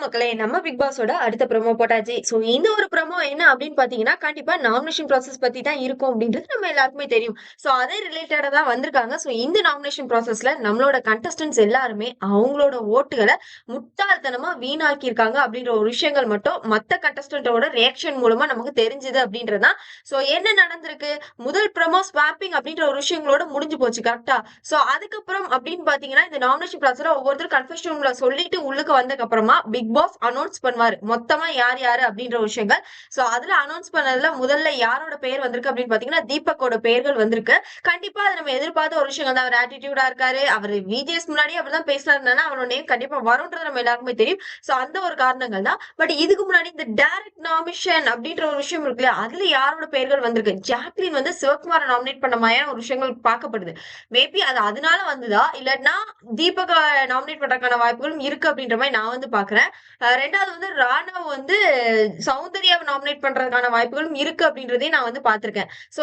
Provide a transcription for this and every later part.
மக்களே, நம்ம பிக் பாஸோட அடுத்த ப்ரோமோ போட்டாச்சு. சோ இந்த ஒரு ப்ரோமோ என்ன அப்படின்னு பாத்தீங்கன்னா, கண்டிப்பா நாமினேஷன் ப்ராசஸ் பத்தி தான் இருக்கும் அப்படின்றது நம்ம எல்லாருக்குமே தெரியும். சோ அதே ரிலேட்டடா தான் வந்திருக்காங்க. சோ இந்த நாமினேஷன் ப்ராசஸ்ல நம்மளோட கண்டஸ்டன்ட்ஸ் எல்லாருமே அவங்களோட ஓட்டுகள முட்டாள்தனமா வீணாக்கி இருக்காங்க அப்படின்ற ஒரு விஷயங்கள் மட்டும் மத்த கண்டஸ்டன்ட்டோட ரியாக்ஷன் மூலமா நமக்கு தெரிஞ்சது அப்படின்றதுதான். சோ என்ன நடந்திருக்கு? முதல் ப்ரோமோ ஸ்வாப்பிங் அப்படின்ற ஒரு விஷயங்களோட முடிஞ்சு போச்சு கரெக்ட்டா? சோ அதுக்கப்புறம் அப்படின்னு பாத்தீங்கன்னா, இந்த நாமினேஷன் ப்ராசஸ்ல ஒவ்வொருத்தரும் கன்ஃபெஷன் ரூம்ல சொல்லிட்டு உள்ளுக்கு வந்ததுக்கு அப்புறமா பிக் பாஸ் அனௌன்ஸ் பண்ணுவாரு மொத்தமா யார் யாரு அப்படின்ற விஷயங்கள். சோ அதுல அனௌன்ஸ் பண்ணதுல முதல்ல யாரோட பெயர் வந்திருக்கு அப்படின்னு பாத்தீங்கன்னா தீபக்கோட பெயர்கள் வந்திருக்கு. கண்டிப்பா அதை நம்ம எதிர்பார்த்த ஒரு விஷயம் தான். அவர் ஆட்டிடியூடா இருக்காரு, அவர் விஜேஎஸ் முன்னாடியே அப்படிதான் பேசினாருன்னா அவரோட நேம் கண்டிப்பா வரும்ன்றது நம்ம எல்லாருக்குமே தெரியும். சோ அந்த ஒரு காரணங்கள் தான். பட் இதுக்கு முன்னாடி இந்த டைரக்ட் நாமினேஷன் அப்படின்ற ஒரு விஷயம் இருக்கு இல்லையா, அதுல யாரோட பெயர்கள் வந்திருக்கு? ஜாக்லின் வந்து சிவகுமாரை நாமினேட் பண்ண மாதிரியான ஒரு விஷயங்கள் பார்க்கப்படுது. மேபி அது அதனால வந்ததா இல்லன்னா தீபக நாமினேட் பண்றதுக்கான வாய்ப்புகளும் இருக்கு அப்படின்ற மாதிரி நான் வந்து பாக்குறேன். 2வது வந்து ராணவ் வந்து சௌந்தர்யாவை நாமினேட் பண்றதுக்கான வாய்ப்புகளும் இருக்கு அப்படின்றதையும் நான் வந்து பாத்திருக்கேன். சோ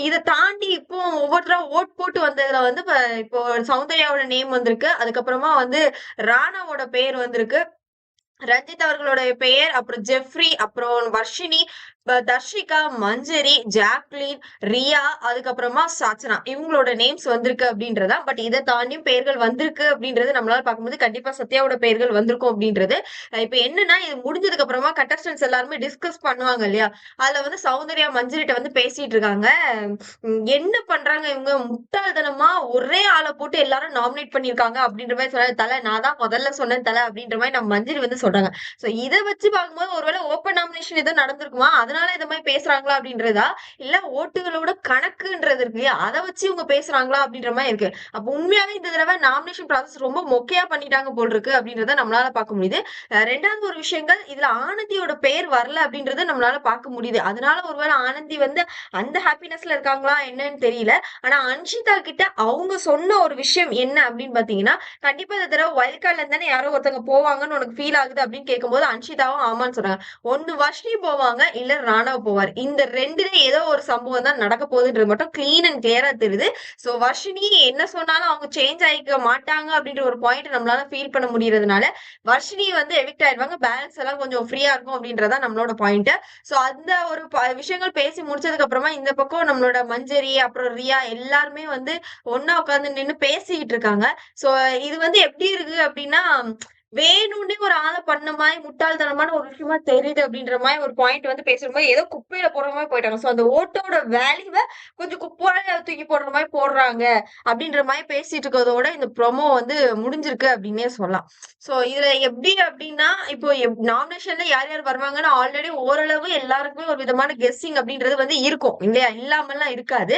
இதை தாண்டி இப்போ ஒவ்வொருத்தரா ஓட் போட்டு வந்ததுல வந்து இப்போ சௌந்தர்யாவோட நேம் வந்திருக்கு. அதுக்கப்புறமா வந்து ராணவோட பெயர் வந்திருக்கு. ரஞ்சித் அவர்களுடைய பெயர், அப்புறம் ஜெஃப்ரி, அப்புறம் வர்ஷினி, தர்ஷிகா, மஞ்சரி, ஜாக்லின், ரியா, அதுக்கப்புறமா சாச்சனா இவங்களோட நேம்ஸ் வந்திருக்கு அப்படின்றதா. பட் இதை தாண்டியும் பெயர்கள் வந்திருக்கு அப்படின்றது நம்மளால பார்க்கும்போது கண்டிப்பா சத்யாவோட பெயர்கள் வந்திருக்கும் அப்படின்றது. இப்ப என்னன்னா இது முடிஞ்சதுக்கு அப்புறமா கண்டஸ்டன்ஸ் எல்லாருமே டிஸ்கஸ் பண்ணுவாங்க இல்லையா, அதுல வந்து சௌந்தர்யா மஞ்சரிட்ட வந்து பேசிட்டு இருக்காங்க. என்ன பண்றாங்க இவங்க, முட்டாள்தனமா ஒரே ஆளை போட்டு எல்லாரும் நாமினேட் பண்ணிருக்காங்க அப்படின்ற மாதிரி சொன்னாங்க. தலை நான் தான் முதல்ல சொன்னேன் தலை அப்படின்ற மாதிரி நம்ம மஞ்சரி வந்து சொல்றாங்க. சோ இதை வச்சு பார்க்கும்போது ஒருவேளை ஓப்பன் நாமினேஷன் ஏதோ நடந்திருக்குமா, அதனால இந்த மாதிரி பேசுறாங்களா அப்படின்றதா, இல்ல ஓட்டுகளோட கணக்குன்றது இருக்கு இல்லையா, அதை வச்சு இவங்க பேசுறாங்களா அப்படின்ற மாதிரி இருக்கு. அப்ப உண்மையாவே இந்த தடவை நாமினேஷன் ப்ராசஸ் ரொம்ப மொக்கையா பண்ணிட்டாங்க போல் இருக்கு அப்படின்றத நம்மளால பார்க்க முடியுது. 2வது ஒரு விஷயங்கள், இதுல ஆனந்தியோட பெயர் வரல அப்படின்றத நம்மளால பார்க்க முடியுது. அதனால ஒருவேளை ஆனந்தி வந்து அந்த ஹாப்பினஸ்ல இருக்காங்களா என்னன்னு தெரியல. ஆனா அன்ஷிதா கிட்ட அவங்க சொன்ன ஒரு விஷயம் என்ன அப்படின்னு பாத்தீங்கன்னா, கண்டிப்பா இந்த தடவை வைல்ட் கார்ட்ல இருந்தானே யாரோ ஒருத்தவங்க போவாங்கன்னு உனக்கு ஃபீல் ஆகுது அப்படின்னு கேட்கும்போது அன்ஷிதாவும் ஆமான்னு சொல்றாங்க. ஒண்ணு வர்ஷினி போவாங்க, இல்ல ராணவ் போவார். இந்த 2ல ஏதோ ஒரு சம்பவம் தான் நடக்க போகுதுன்றது மட்டும் கிளீன் அண்ட் கிளியரா தெரியுது. சோ வர்ஷினி என்ன சொன்னாலும் அவங்க சேஞ்ச் ஆயிக்க மாட்டாங்க அப்படின்ற ஒரு பாயிண்ட் நம்மளால ஃபீல் பண்ண முடியறதுனால வர்ஷினி வந்து எவிக்ட் ஆயிடுவாங்க. பேலன்ஸ் எல்லாம் கொஞ்சம் ஃப்ரீயா இருக்கும் அப்படின்றதா நம்மளோட பாயிண்ட். சோ அந்த ஒரு விஷயங்கள் பேசி முடிச்சதுக்கு அப்புறமா இந்த பக்கம் நம்மளோட மஞ்சரி அப்புறம் ரியா எல்லாருமே வந்து ஒன்னா உட்கார்ந்து நின்னு பேசிக்கிட்டு இருக்காங்க. சோ இது வந்து எப்படி இருக்கு அப்படின்னா, வேணும்னே ஒரு ஆளை பண்ண மாதிரி முட்டாள்தனமான ஒரு விஷயமா தெரியுது அப்படின்ற மாதிரி ஒரு பாயிண்ட் வந்து பேசும்போது ஏதோ குப்பையில போடுற மாதிரி போயிட்டாங்க. சோ அந்த ஓட்டோட வேல்யூவை கொஞ்சம் குப்பையில தூக்கி போடுற மாதிரி போடுறாங்க அப்படின்ற மாதிரி பேசிட்டு இருக்கிறதோட இந்த ப்ரோமோ வந்து முடிஞ்சிருக்கு அப்படின்னே சொல்லலாம். சோ இதுல எப்படி அப்படின்னா, இப்போ நாமினேஷன்ல யார் யார் வருவாங்கன்னு ஆல்ரெடி ஓரளவு எல்லாருக்குமே ஒரு விதமான கெஸ்ஸிங் அப்படின்றது வந்து இருக்கும் இல்லையா, இல்லாமல்லாம் இருக்காது.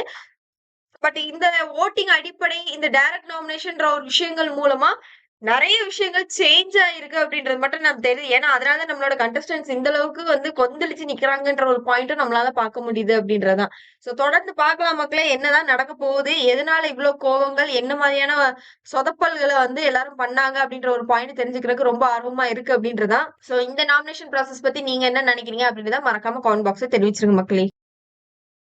பட் இந்த ஓட்டிங் அடிப்படை இந்த டைரக்ட் நாமினேஷன்ற ஒரு விஷயங்கள் மூலமா நிறைய விஷயங்கள் சேஞ்ச் ஆயிருக்கு அப்படின்றது மட்டும் நமக்கு தெரியுது. ஏன்னா அதனால நம்மளோட கண்டஸ்டன்ஸ் இந்த அளவுக்கு வந்து கொந்தளிச்சு நிக்கிறாங்கன்ற ஒரு பாயிண்ட்டும் நம்மளால பார்க்க முடியுது அப்படின்றதுதான். சோ தொடர்ந்து பார்க்கலாம் மக்களே, என்னதான் நடக்க போகுது, எதனால இவ்வளவு கோவங்கள், என்ன மாதிரியான சொதப்பல்களை வந்து எல்லாரும் பண்ணாங்க அப்படின்ற ஒரு பாயிண்ட் தெரிஞ்சுக்கிறதுக்கு ரொம்ப ஆர்வமா இருக்கு அப்படின்றதான். சோ இந்த நாமினேஷன் ப்ராசஸ் பத்தி நீங்க என்ன நினைக்கிறீங்க அப்படின்றத மறக்காம கமெண்ட் பாக்ஸ்ல தெரிவிச்சிருங்க மக்களே.